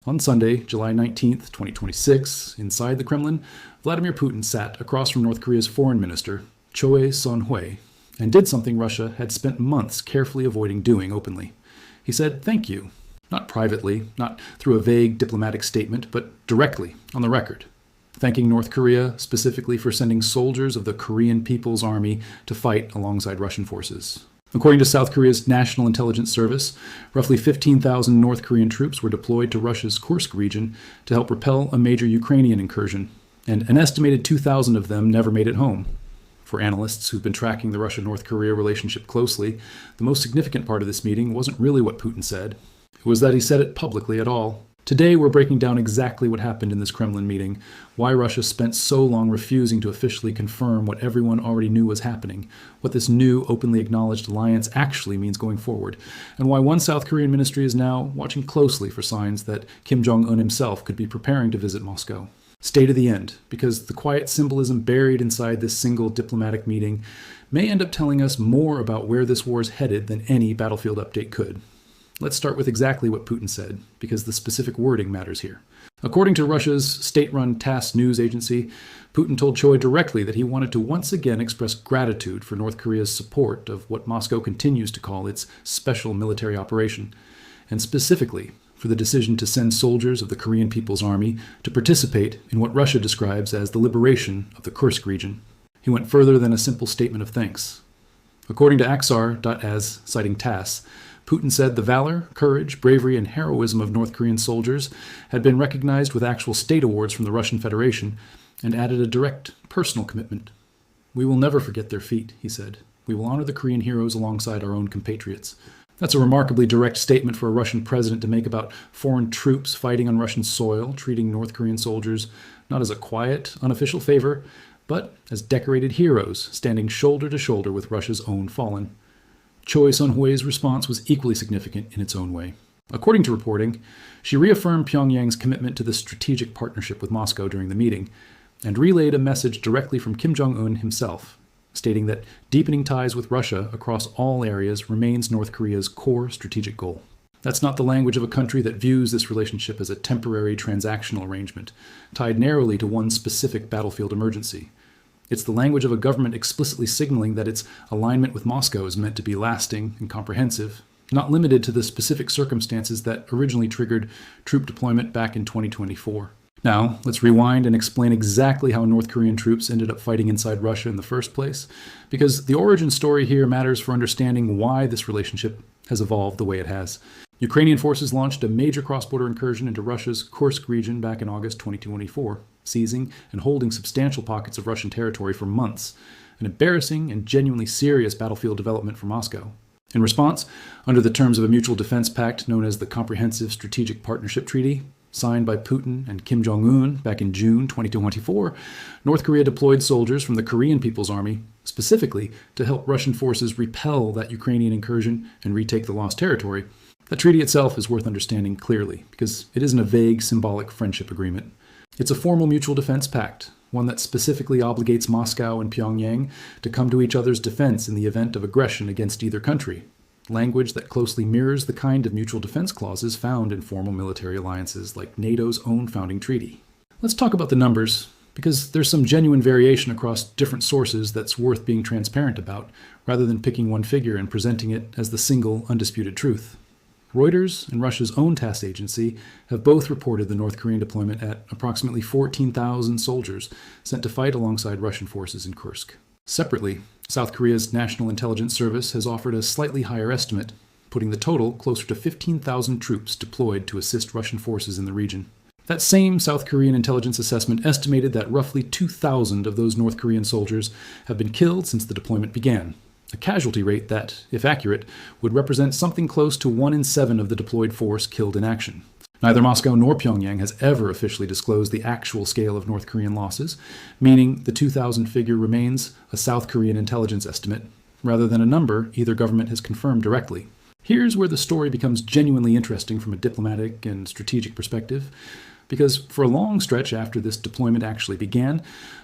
On Sunday, July 19th, 2026, inside the Kremlin, Vladimir Putin sat across from North Korea's foreign minister, Choe Son Hui, and did something Russia had spent months carefully avoiding doing openly. He said thank you, not privately, not through a vague diplomatic statement, but directly, on the record, thanking North Korea specifically for sending soldiers of the Korean People's Army to fight alongside Russian forces. According to South Korea's National Intelligence Service, roughly 15,000 North Korean troops were deployed to Russia's Kursk region to help repel a major Ukrainian incursion, and an estimated 2,000 of them never made it home. For analysts who've been tracking the Russia-North Korea relationship closely, the most significant part of this meeting wasn't really what Putin said. It was that he said it publicly at all. Today, we're breaking down exactly what happened in this Kremlin meeting, why Russia spent so long refusing to officially confirm what everyone already knew was happening, what this new, openly acknowledged alliance actually means going forward, and why one South Korean ministry is now watching closely for signs that Kim Jong Un himself could be preparing to visit Moscow. Stay to the end, because the quiet symbolism buried inside this single diplomatic meeting may end up telling us more about where this war is headed than any battlefield update could. Let's start with exactly what Putin said, because the specific wording matters here. According to Russia's state-run TASS news agency, Putin told Choe directly that he wanted to once again express gratitude for North Korea's support of what Moscow continues to call its special military operation, and specifically for the decision to send soldiers of the Korean People's Army to participate in what Russia describes as the liberation of the Kursk region. He went further than a simple statement of thanks. According to Aksar.as, citing TASS, Putin said the valor, courage, bravery, and heroism of North Korean soldiers had been recognized with actual state awards from the Russian Federation, and added a direct, personal commitment. "We will never forget their feat," he said. "We will honor the Korean heroes alongside our own compatriots." That's a remarkably direct statement for a Russian president to make about foreign troops fighting on Russian soil, treating North Korean soldiers not as a quiet, unofficial favor, but as decorated heroes standing shoulder to shoulder with Russia's own fallen. Choe Son Hui's response was equally significant in its own way. According to reporting, she reaffirmed Pyongyang's commitment to the strategic partnership with Moscow during the meeting, and relayed a message directly from Kim Jong Un himself, stating that deepening ties with Russia across all areas remains North Korea's core strategic goal. That's not the language of a country that views this relationship as a temporary transactional arrangement, tied narrowly to one specific battlefield emergency. It's the language of a government explicitly signaling that its alignment with Moscow is meant to be lasting and comprehensive, not limited to the specific circumstances that originally triggered troop deployment back in 2024. Now, let's rewind and explain exactly how North Korean troops ended up fighting inside Russia in the first place, because the origin story here matters for understanding why this relationship has evolved the way it has. Ukrainian forces launched a major cross-border incursion into Russia's Kursk region back in August 2024, seizing and holding substantial pockets of Russian territory for months, an embarrassing and genuinely serious battlefield development for Moscow. In response, under the terms of a mutual defense pact known as the Comprehensive Strategic Partnership Treaty, signed by Putin and Kim Jong Un back in June 2024, North Korea deployed soldiers from the Korean People's Army, specifically to help Russian forces repel that Ukrainian incursion and retake the lost territory. The treaty itself is worth understanding clearly, because it isn't a vague, symbolic friendship agreement. It's a formal mutual defense pact, one that specifically obligates Moscow and Pyongyang to come to each other's defense in the event of aggression against either country, language that closely mirrors the kind of mutual defense clauses found in formal military alliances like NATO's own founding treaty. Let's talk about the numbers, because there's some genuine variation across different sources that's worth being transparent about, rather than picking one figure and presenting it as the single, undisputed truth. Reuters and Russia's own TASS agency have both reported the North Korean deployment at approximately 14,000 soldiers sent to fight alongside Russian forces in Kursk. Separately, South Korea's National Intelligence Service has offered a slightly higher estimate, putting the total closer to 15,000 troops deployed to assist Russian forces in the region. That same South Korean intelligence assessment estimated that roughly 2,000 of those North Korean soldiers have been killed since the deployment began, a casualty rate that, if accurate, would represent something close to 1 in 7 of the deployed force killed in action. Neither Moscow nor Pyongyang has ever officially disclosed the actual scale of North Korean losses, meaning the 2,000 figure remains a South Korean intelligence estimate, rather than a number either government has confirmed directly. Here's where the story becomes genuinely interesting from a diplomatic and strategic perspective, because for a long stretch after this deployment actually began,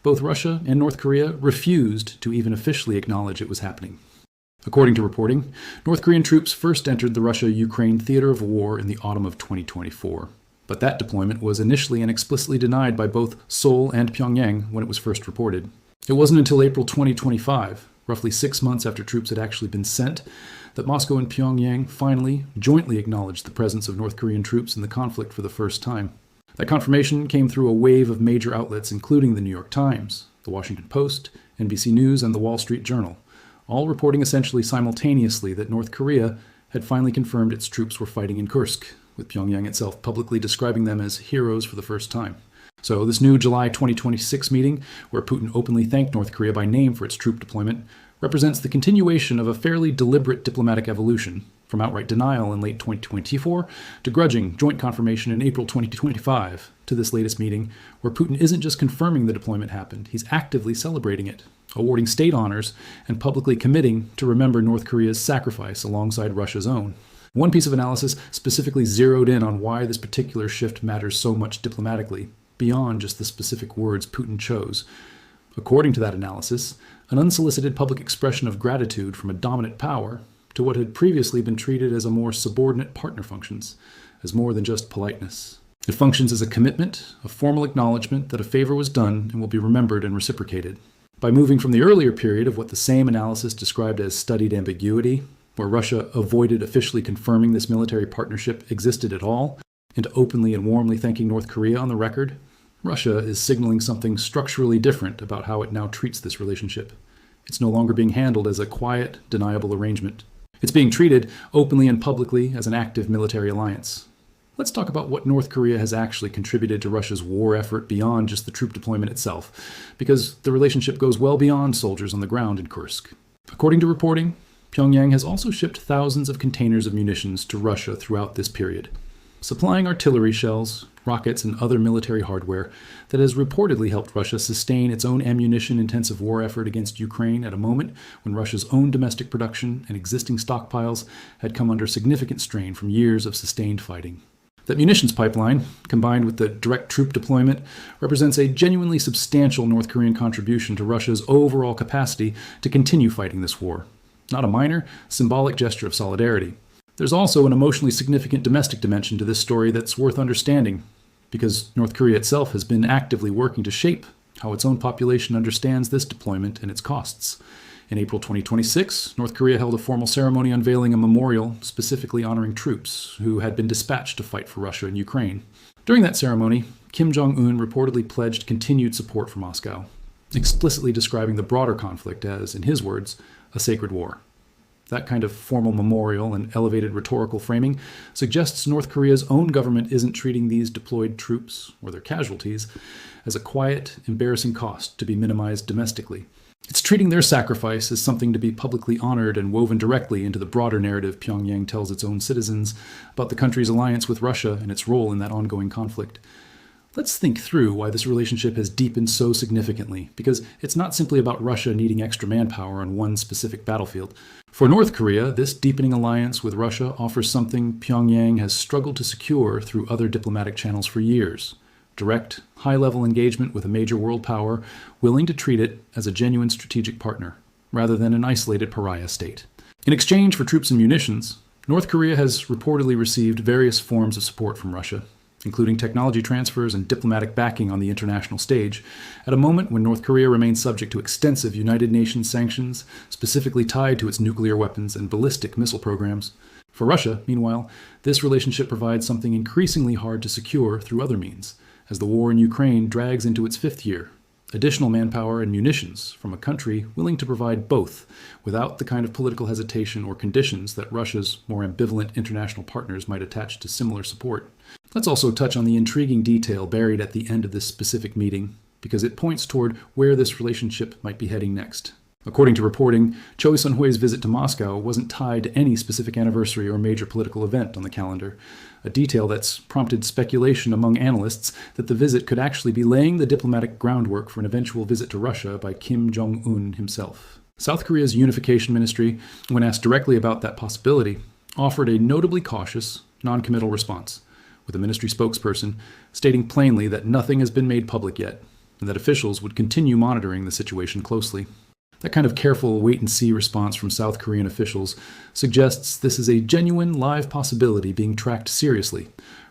both Russia and North Korea refused to even officially acknowledge it was happening. According to reporting, North Korean troops first entered the Russia-Ukraine theater of war in the autumn of 2024. But that deployment was initially and explicitly denied by both Seoul and Pyongyang when it was first reported. It wasn't until April 2025, roughly 6 months after troops had actually been sent, that Moscow and Pyongyang finally jointly acknowledged the presence of North Korean troops in the conflict for the first time. That confirmation came through a wave of major outlets, including the New York Times, the Washington Post, NBC News, and the Wall Street Journal, all reporting essentially simultaneously that North Korea had finally confirmed its troops were fighting in Kursk, with Pyongyang itself publicly describing them as heroes for the first time. So this new July 2026 meeting, where Putin openly thanked North Korea by name for its troop deployment, represents the continuation of a fairly deliberate diplomatic evolution, from outright denial in late 2024 to grudging joint confirmation in April 2025 to this latest meeting, where Putin isn't just confirming the deployment happened, he's actively celebrating it, awarding state honors and publicly committing to remember North Korea's sacrifice alongside Russia's own. One piece of analysis specifically zeroed in on why this particular shift matters so much diplomatically, beyond just the specific words Putin chose. According to that analysis, an unsolicited public expression of gratitude from a dominant power to what had previously been treated as a more subordinate partner functions, as more than just politeness. It functions as a commitment, a formal acknowledgement that a favor was done and will be remembered and reciprocated. By moving from the earlier period of what the same analysis described as studied ambiguity, where Russia avoided officially confirming this military partnership existed at all, into openly and warmly thanking North Korea on the record, Russia is signaling something structurally different about how it now treats this relationship. It's no longer being handled as a quiet, deniable arrangement. It's being treated openly and publicly as an active military alliance. Let's talk about what North Korea has actually contributed to Russia's war effort beyond just the troop deployment itself, because the relationship goes well beyond soldiers on the ground in Kursk. According to reporting, Pyongyang has also shipped thousands of containers of munitions to Russia throughout this period, supplying artillery shells, rockets, and other military hardware that has reportedly helped Russia sustain its own ammunition-intensive war effort against Ukraine at a moment when Russia's own domestic production and existing stockpiles had come under significant strain from years of sustained fighting. That munitions pipeline, combined with the direct troop deployment, represents a genuinely substantial North Korean contribution to Russia's overall capacity to continue fighting this war. Not a minor, symbolic gesture of solidarity. There's also an emotionally significant domestic dimension to this story that's worth understanding, because North Korea itself has been actively working to shape how its own population understands this deployment and its costs. In April 2026, North Korea held a formal ceremony unveiling a memorial specifically honoring troops who had been dispatched to fight for Russia and Ukraine. During that ceremony, Kim Jong Un reportedly pledged continued support for Moscow, explicitly describing the broader conflict as, in his words, a sacred war. That kind of formal memorial and elevated rhetorical framing suggests North Korea's own government isn't treating these deployed troops, or their casualties, as a quiet, embarrassing cost to be minimized domestically. It's treating their sacrifice as something to be publicly honored and woven directly into the broader narrative Pyongyang tells its own citizens about the country's alliance with Russia and its role in that ongoing conflict. Let's think through why this relationship has deepened so significantly, because it's not simply about Russia needing extra manpower on one specific battlefield. For North Korea, this deepening alliance with Russia offers something Pyongyang has struggled to secure through other diplomatic channels for years: direct, high-level engagement with a major world power willing to treat it as a genuine strategic partner, rather than an isolated pariah state. In exchange for troops and munitions, North Korea has reportedly received various forms of support from Russia, including technology transfers and diplomatic backing on the international stage, at a moment when North Korea remains subject to extensive United Nations sanctions, specifically tied to its nuclear weapons and ballistic missile programs. For Russia, meanwhile, this relationship provides something increasingly hard to secure through other means, as the war in Ukraine drags into its fifth year: additional manpower and munitions from a country willing to provide both, without the kind of political hesitation or conditions that Russia's more ambivalent international partners might attach to similar support. Let's also touch on the intriguing detail buried at the end of this specific meeting, because it points toward where this relationship might be heading next. According to reporting, Choe Son Hui's visit to Moscow wasn't tied to any specific anniversary or major political event on the calendar, a detail that's prompted speculation among analysts that the visit could actually be laying the diplomatic groundwork for an eventual visit to Russia by Kim Jong Un himself. South Korea's unification ministry, when asked directly about that possibility, offered a notably cautious, non-committal response, with a ministry spokesperson stating plainly that nothing has been made public yet, and that officials would continue monitoring the situation closely. That kind of careful wait-and-see response from South Korean officials suggests this is a genuine live possibility being tracked seriously,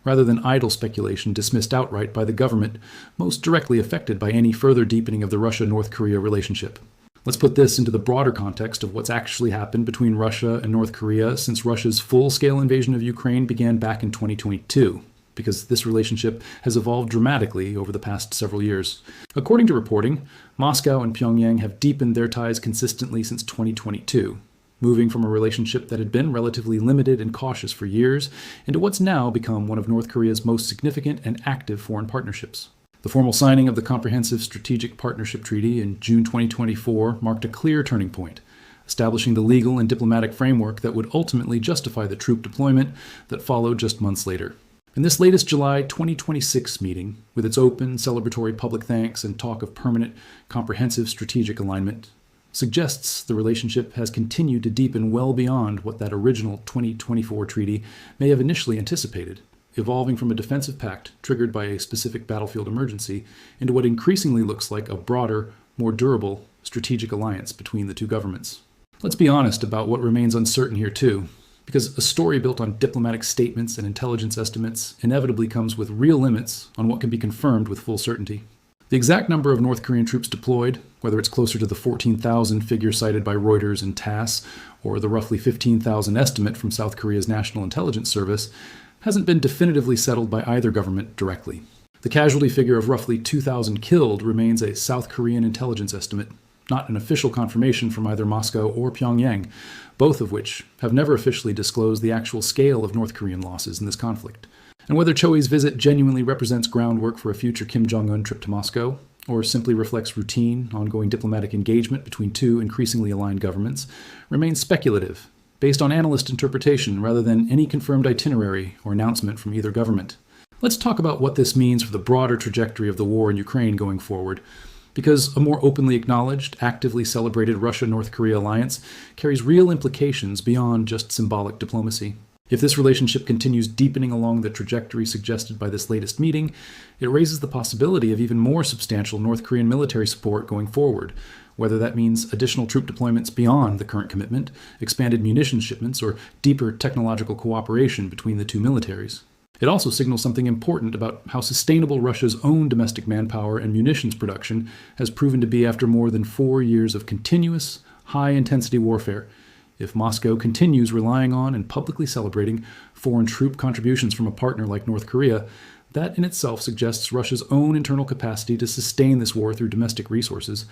rather than idle speculation dismissed outright by the government most directly affected by any further deepening of the Russia-North Korea relationship. Let's put this into the broader context of what's actually happened between Russia and North Korea since Russia's full-scale invasion of Ukraine began back in 2022, because this relationship has evolved dramatically over the past several years. According to reporting, Moscow and Pyongyang have deepened their ties consistently since 2022, moving from a relationship that had been relatively limited and cautious for years into what's now become one of North Korea's most significant and active foreign partnerships. The formal signing of the Comprehensive Strategic Partnership Treaty in June 2024 marked a clear turning point, establishing the legal and diplomatic framework that would ultimately justify the troop deployment that followed just months later. In this latest July 2026 meeting, with its open, celebratory public thanks and talk of permanent, comprehensive strategic alignment, suggests the relationship has continued to deepen well beyond what that original 2024 treaty may have initially anticipated, evolving from a defensive pact triggered by a specific battlefield emergency into what increasingly looks like a broader, more durable strategic alliance between the two governments. Let's be honest about what remains uncertain here too, because a story built on diplomatic statements and intelligence estimates inevitably comes with real limits on what can be confirmed with full certainty. The exact number of North Korean troops deployed, whether it's closer to the 14,000 figure cited by Reuters and TASS, or the roughly 15,000 estimate from South Korea's National Intelligence Service, hasn't been definitively settled by either government directly. The casualty figure of roughly 2,000 killed remains a South Korean intelligence estimate, not an official confirmation from either Moscow or Pyongyang, both of which have never officially disclosed the actual scale of North Korean losses in this conflict. And whether Choe's visit genuinely represents groundwork for a future Kim Jong Un trip to Moscow, or simply reflects routine, ongoing diplomatic engagement between two increasingly aligned governments, remains speculative, based on analyst interpretation rather than any confirmed itinerary or announcement from either government. Let's talk about what this means for the broader trajectory of the war in Ukraine going forward, because a more openly acknowledged, actively celebrated Russia-North Korea alliance carries real implications beyond just symbolic diplomacy. If this relationship continues deepening along the trajectory suggested by this latest meeting, it raises the possibility of even more substantial North Korean military support going forward, whether that means additional troop deployments beyond the current commitment, expanded munitions shipments, or deeper technological cooperation between the two militaries. It also signals something important about how sustainable Russia's own domestic manpower and munitions production has proven to be after more than 4 years of continuous, high-intensity warfare. If Moscow continues relying on and publicly celebrating foreign troop contributions from a partner like North Korea, that in itself suggests Russia's own internal capacity to sustain this war through domestic resources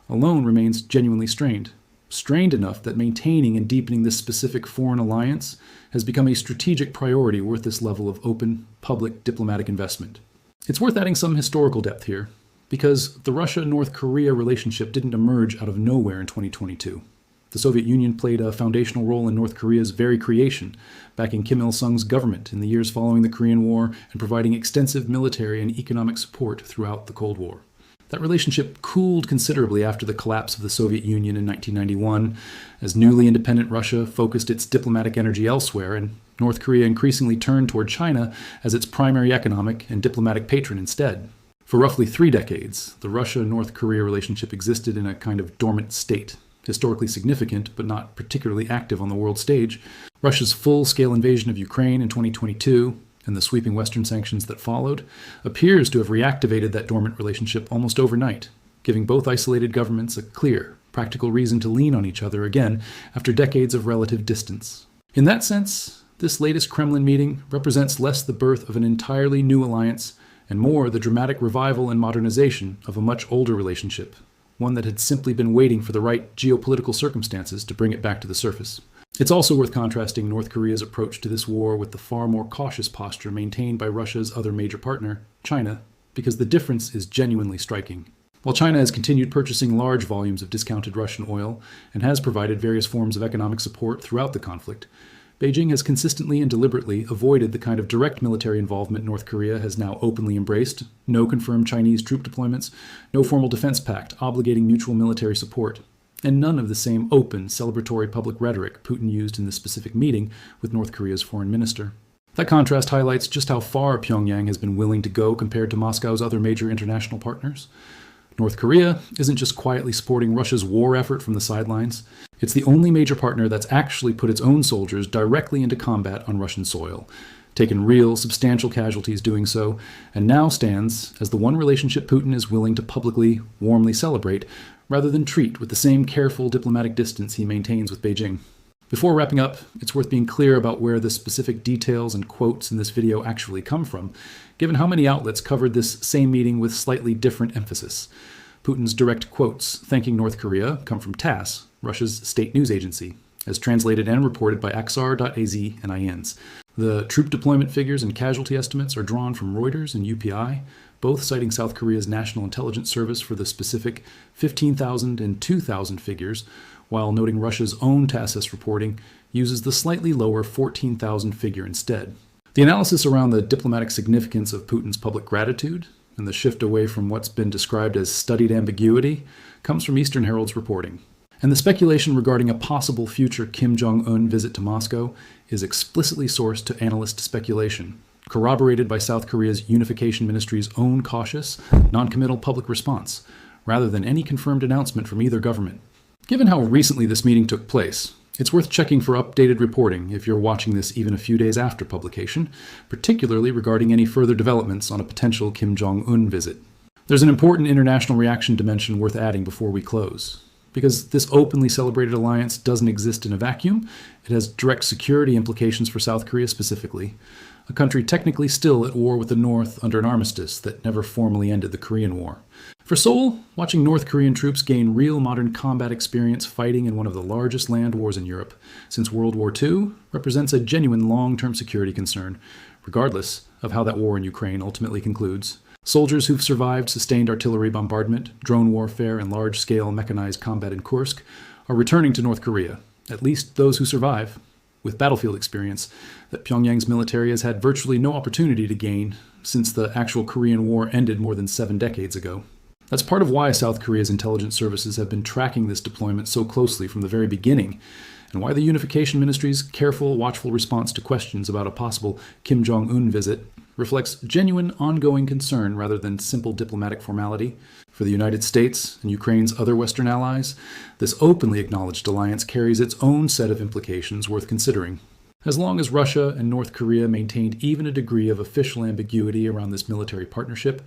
alone remains genuinely strained. Strained enough that maintaining and deepening this specific foreign alliance has become a strategic priority worth this level of open, public diplomatic investment. It's worth adding some historical depth here, because the Russia-North Korea relationship didn't emerge out of nowhere in 2022. The Soviet Union played a foundational role in North Korea's very creation, backing Kim Il-sung's government in the years following the Korean War and providing extensive military and economic support throughout the Cold War. That relationship cooled considerably after the collapse of the Soviet Union in 1991, as newly independent Russia focused its diplomatic energy elsewhere, and North Korea increasingly turned toward China as its primary economic and diplomatic patron instead. For roughly 3 decades, the Russia-North Korea relationship existed in a kind of dormant state, historically significant but not particularly active on the world stage. Russia's full-scale invasion of Ukraine in 2022, and the sweeping Western sanctions that followed, appears to have reactivated that dormant relationship almost overnight, giving both isolated governments a clear, practical reason to lean on each other again after decades of relative distance. In that sense, this latest Kremlin meeting represents less the birth of an entirely new alliance and more the dramatic revival and modernization of a much older relationship, one that had simply been waiting for the right geopolitical circumstances to bring it back to the surface. It's also worth contrasting North Korea's approach to this war with the far more cautious posture maintained by Russia's other major partner, China, because the difference is genuinely striking. While China has continued purchasing large volumes of discounted Russian oil and has provided various forms of economic support throughout the conflict, Beijing has consistently and deliberately avoided the kind of direct military involvement North Korea has now openly embraced: no confirmed Chinese troop deployments, no formal defense pact obligating mutual military support, and none of the same open, celebratory public rhetoric Putin used in this specific meeting with North Korea's foreign minister. That contrast highlights just how far Pyongyang has been willing to go compared to Moscow's other major international partners. North Korea isn't just quietly supporting Russia's war effort from the sidelines. It's the only major partner that's actually put its own soldiers directly into combat on Russian soil, taken real, substantial casualties doing so, and now stands as the one relationship Putin is willing to publicly, warmly celebrate, rather than treat with the same careful diplomatic distance he maintains with Beijing. Before wrapping up, it's worth being clear about where the specific details and quotes in this video actually come from, given how many outlets covered this same meeting with slightly different emphasis. Putin's direct quotes thanking North Korea come from TASS, Russia's state news agency, as translated and reported by Aksar.az and IANS. The troop deployment figures and casualty estimates are drawn from Reuters and UPI, both citing South Korea's National Intelligence Service for the specific 15,000 and 2,000 figures, while noting Russia's own TASS reporting uses the slightly lower 14,000 figure instead. The analysis around the diplomatic significance of Putin's public gratitude and the shift away from what's been described as studied ambiguity comes from Eastern Herald's reporting. And the speculation regarding a possible future Kim Jong Un visit to Moscow is explicitly sourced to analyst speculation, corroborated by South Korea's Unification Ministry's own cautious, non-committal public response, rather than any confirmed announcement from either government. Given how recently this meeting took place, it's worth checking for updated reporting if you're watching this even a few days after publication, particularly regarding any further developments on a potential Kim Jong Un visit. There's an important international reaction dimension worth adding before we close. Because this openly celebrated alliance doesn't exist in a vacuum, it has direct security implications for South Korea specifically, a country technically still at war with the North under an armistice that never formally ended the Korean War. For Seoul, watching North Korean troops gain real modern combat experience fighting in one of the largest land wars in Europe since World War II represents a genuine long-term security concern, regardless of how that war in Ukraine ultimately concludes. Soldiers who've survived sustained artillery bombardment, drone warfare, and large-scale mechanized combat in Kursk are returning to North Korea, at least those who survive, with battlefield experience that Pyongyang's military has had virtually no opportunity to gain since the actual Korean War ended more than 7 decades ago. That's part of why South Korea's intelligence services have been tracking this deployment so closely from the very beginning, and why the Unification Ministry's careful, watchful response to questions about a possible Kim Jong Un visit reflects genuine, ongoing concern rather than simple diplomatic formality. For the United States and Ukraine's other Western allies, this openly acknowledged alliance carries its own set of implications worth considering. As long as Russia and North Korea maintained even a degree of official ambiguity around this military partnership,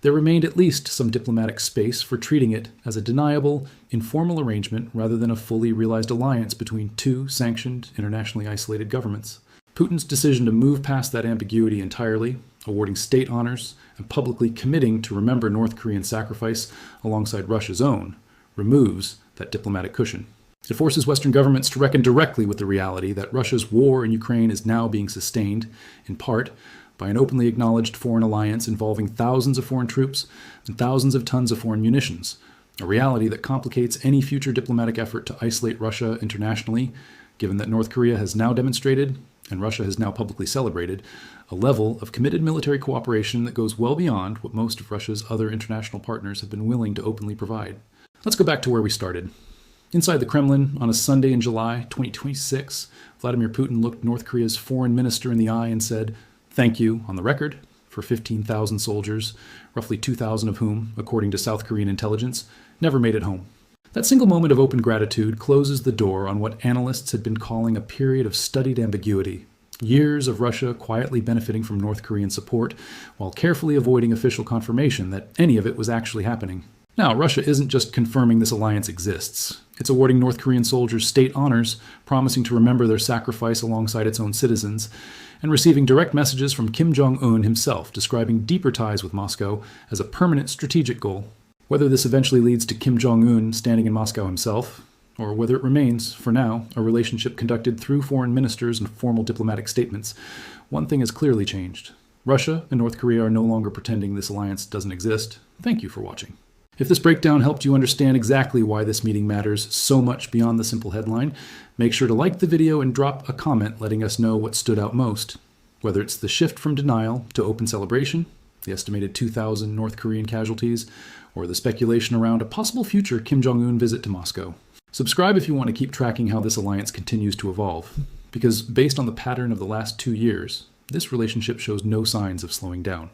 there remained at least some diplomatic space for treating it as a deniable, informal arrangement rather than a fully realized alliance between two sanctioned, internationally isolated governments. Putin's decision to move past that ambiguity entirely, awarding state honors and publicly committing to remember North Korean sacrifice alongside Russia's own, removes that diplomatic cushion. It forces Western governments to reckon directly with the reality that Russia's war in Ukraine is now being sustained, in part, by an openly acknowledged foreign alliance involving thousands of foreign troops and thousands of tons of foreign munitions, a reality that complicates any future diplomatic effort to isolate Russia internationally, given that North Korea has now demonstrated, and Russia has now publicly celebrated, a level of committed military cooperation that goes well beyond what most of Russia's other international partners have been willing to openly provide. Let's go back to where we started. Inside the Kremlin, on a Sunday in July 2026, Vladimir Putin looked North Korea's foreign minister in the eye and said, "Thank you, on the record, for 15,000 soldiers, roughly 2,000 of whom, according to South Korean intelligence, never made it home." That single moment of open gratitude closes the door on what analysts had been calling a period of studied ambiguity. Years of Russia quietly benefiting from North Korean support, while carefully avoiding official confirmation that any of it was actually happening. Now, Russia isn't just confirming this alliance exists. It's awarding North Korean soldiers state honors, promising to remember their sacrifice alongside its own citizens, and receiving direct messages from Kim Jong Un himself describing deeper ties with Moscow as a permanent strategic goal. Whether this eventually leads to Kim Jong Un standing in Moscow himself, or whether it remains, for now, a relationship conducted through foreign ministers and formal diplomatic statements, one thing has clearly changed. Russia and North Korea are no longer pretending this alliance doesn't exist. Thank you for watching. If this breakdown helped you understand exactly why this meeting matters so much beyond the simple headline, make sure to like the video and drop a comment letting us know what stood out most. Whether it's the shift from denial to open celebration, the estimated 2,000 North Korean casualties, or the speculation around a possible future Kim Jong Un visit to Moscow. Subscribe if you want to keep tracking how this alliance continues to evolve, because based on the pattern of the last 2 years, this relationship shows no signs of slowing down.